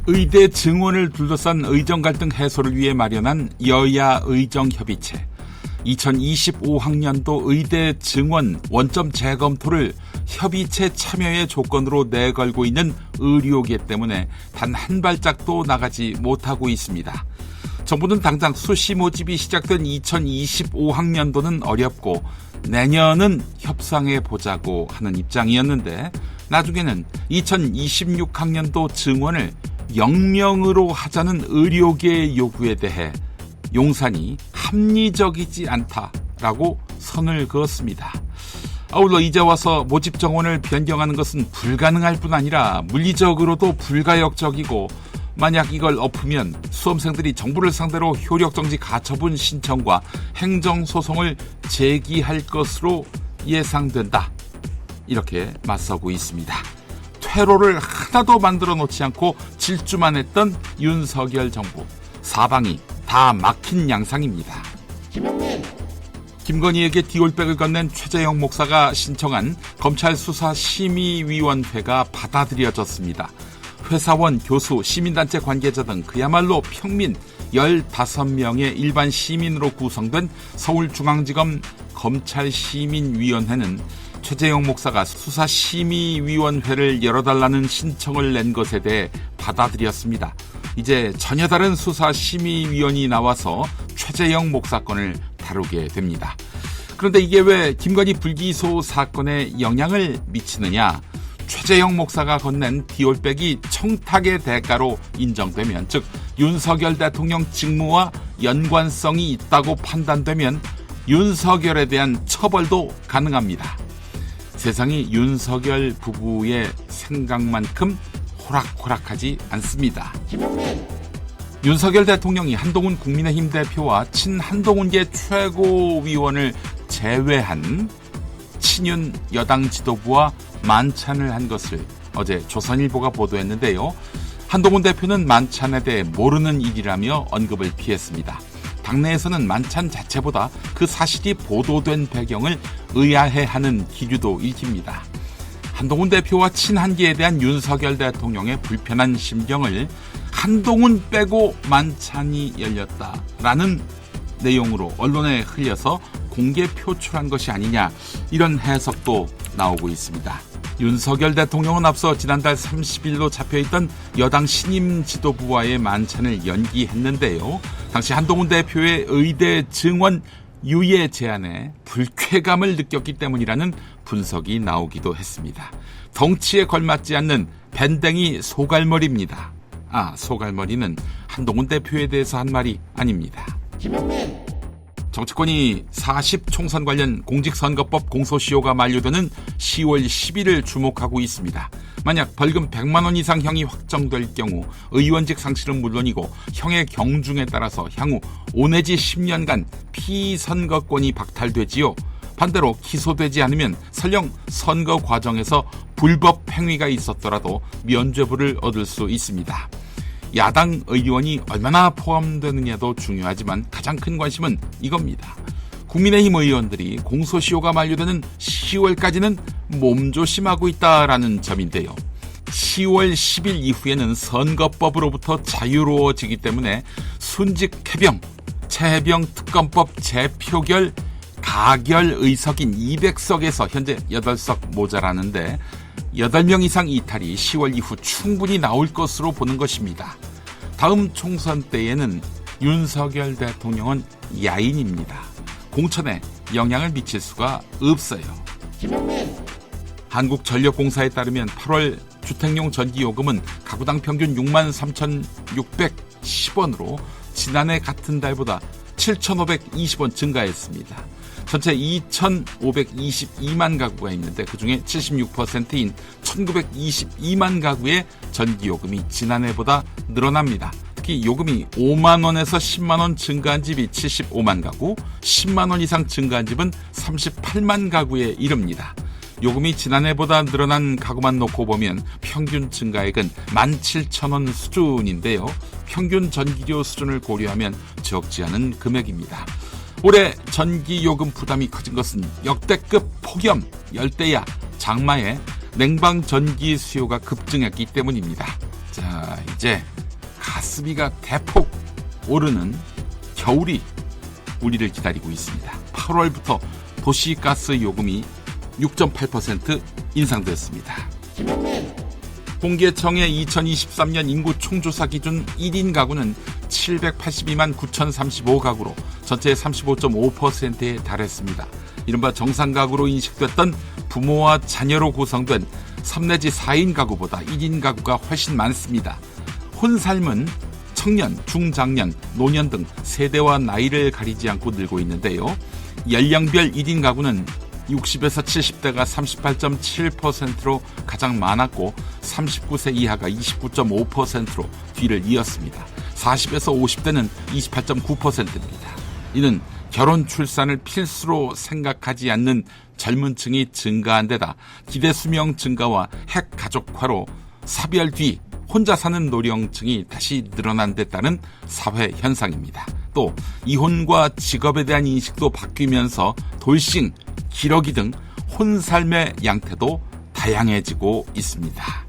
의대 증원을 둘러싼 의정 갈등 해소를 위해 마련한 여야 의정협의체. 2025학년도 의대 증원 원점 재검토를 협의체 참여의 조건으로 내걸고 있는 의료계 때문에 단 한 발짝도 나가지 못하고 있습니다. 정부는 당장 수시 모집이 시작된 2025학년도는 어렵고 내년은 협상해보자고 하는 입장이었는데 나중에는 2026학년도 증원을 영명으로 하자는 의료계의 요구에 대해 용산이 합리적이지 않다라고 선을 그었습니다. 아울러 이제 와서 모집 정원을 변경하는 것은 불가능할 뿐 아니라 물리적으로도 불가역적이고 만약 이걸 엎으면 수험생들이 정부를 상대로 효력정지 가처분 신청과 행정소송을 제기할 것으로 예상된다. 이렇게 맞서고 있습니다. 퇴로를 하나도 만들어 놓지 않고 질주만 했던 윤석열 정부. 사방이 다 막힌 양상입니다. 김건희에게 디올백을 건넨 최재형 목사가 신청한 검찰 수사심의위원회가 받아들여졌습니다. 회사원, 교수, 시민단체 관계자 등 그야말로 평민 15명의 일반 시민으로 구성된 서울중앙지검 검찰시민위원회는 최재형 목사가 수사심의위원회를 열어달라는 신청을 낸 것에 대해 받아들였습니다. 이제 전혀 다른 수사심의위원이 나와서 최재형 목사 건을 다루게 됩니다. 그런데 이게 왜 김건희 불기소 사건에 영향을 미치느냐? 최재형 목사가 건넨 디올백이 청탁의 대가로 인정되면, 즉 윤석열 대통령 직무와 연관성이 있다고 판단되면 윤석열에 대한 처벌도 가능합니다. 세상이 윤석열 부부의 생각만큼 호락호락하지 않습니다. 윤석열 대통령이 한동훈 국민의힘 대표와 친한동훈계 최고위원을 제외한 친윤 여당 지도부와 만찬을 한 것을 어제 조선일보가 보도했는데요. 한동훈 대표는 만찬에 대해 모르는 일이라며 언급을 피했습니다. 당내에서는 만찬 자체보다 그 사실이 보도된 배경을 의아해하는 기류도 읽힙니다. 한동훈 대표와 친한계에 대한 윤석열 대통령의 불편한 심경을 한동훈 빼고 만찬이 열렸다라는 내용으로 언론에 흘려서 공개 표출한 것이 아니냐, 이런 해석도 나오고 있습니다. 윤석열 대통령은 앞서 지난달 30일로 잡혀있던 여당 신임 지도부와의 만찬을 연기했는데요. 당시 한동훈 대표의 의대 증원 유예 제안에 불쾌감을 느꼈기 때문이라는 분석이 나오기도 했습니다. 덩치에 걸맞지 않는 밴댕이 소갈머리입니다. 소갈머리는 한동훈 대표에 대해서 한 말이 아닙니다. 정치권이 40 총선 관련 공직선거법 공소시효가 만료되는 10월 10일을 주목하고 있습니다. 만약 벌금 100만 원 이상 형이 확정될 경우 의원직 상실은 물론이고 형의 경중에 따라서 향후 5 내지 10년간 피선거권이 박탈되지요. 반대로 기소되지 않으면 설령 선거 과정에서 불법 행위가 있었더라도 면죄부를 얻을 수 있습니다. 야당 의원이 얼마나 포함되느냐도 중요하지만 가장 큰 관심은 이겁니다. 국민의힘 의원들이 공소시효가 만료되는 10월까지는 몸조심하고 있다라는 점인데요. 10월 10일 이후에는 선거법으로부터 자유로워지기 때문에 순직 해병, 최해병 특검법 재표결 가결 의석인 200석에서 현재 8석 모자라는데 8명 이상 이탈이 10월 이후 충분히 나올 것으로 보는 것입니다. 다음 총선 때에는 윤석열 대통령은 야인입니다. 공천에 영향을 미칠 수가 없어요. 한국전력공사에 따르면 8월 주택용 전기요금은 가구당 평균 63,610원으로 지난해 같은 달보다 7,520원 증가했습니다. 전체 2,522만 가구가 있는데 그중에 76%인 1,922만 가구의 전기요금이 지난해보다 늘어납니다. 특히 요금이 5만 원에서 10만 원 증가한 집이 75만 가구, 10만 원 이상 증가한 집은 38만 가구에 이릅니다. 요금이 지난해보다 늘어난 가구만 놓고 보면 평균 증가액은 17,000원 수준인데요. 평균 전기료 수준을 고려하면 적지 않은 금액입니다. 올해 전기요금 부담이 커진 것은 역대급 폭염, 열대야, 장마에 냉방 전기 수요가 급증했기 때문입니다. 자, 이제 가스비가 대폭 오르는 겨울이 우리를 기다리고 있습니다. 8월부터 도시가스 요금이 6.8% 인상됐습니다. 통계청의 2023년 인구 총조사 기준 1인 가구는 782만 9,035가구로 전체의 35.5%에 달했습니다. 이른바 정상가구로 인식됐던 부모와 자녀로 구성된 3 내지 4인 가구보다 1인 가구가 훨씬 많습니다. 혼삶은 청년, 중장년, 노년 등 세대와 나이를 가리지 않고 늘고 있는데요. 연령별 1인 가구는 60에서 70대가 38.7%로 가장 많았고 39세 이하가 29.5%로 뒤를 이었습니다. 40에서 50대는 28.9%입니다. 이는 결혼 출산을 필수로 생각하지 않는 젊은 층이 증가한 데다 기대 수명 증가와 핵 가족화로 사별 뒤 혼자 사는 노령층이 다시 늘어난 데 따른 사회 현상입니다. 또 이혼과 직업에 대한 인식도 바뀌면서 돌싱, 기러기 등 혼삶의 양태도 다양해지고 있습니다.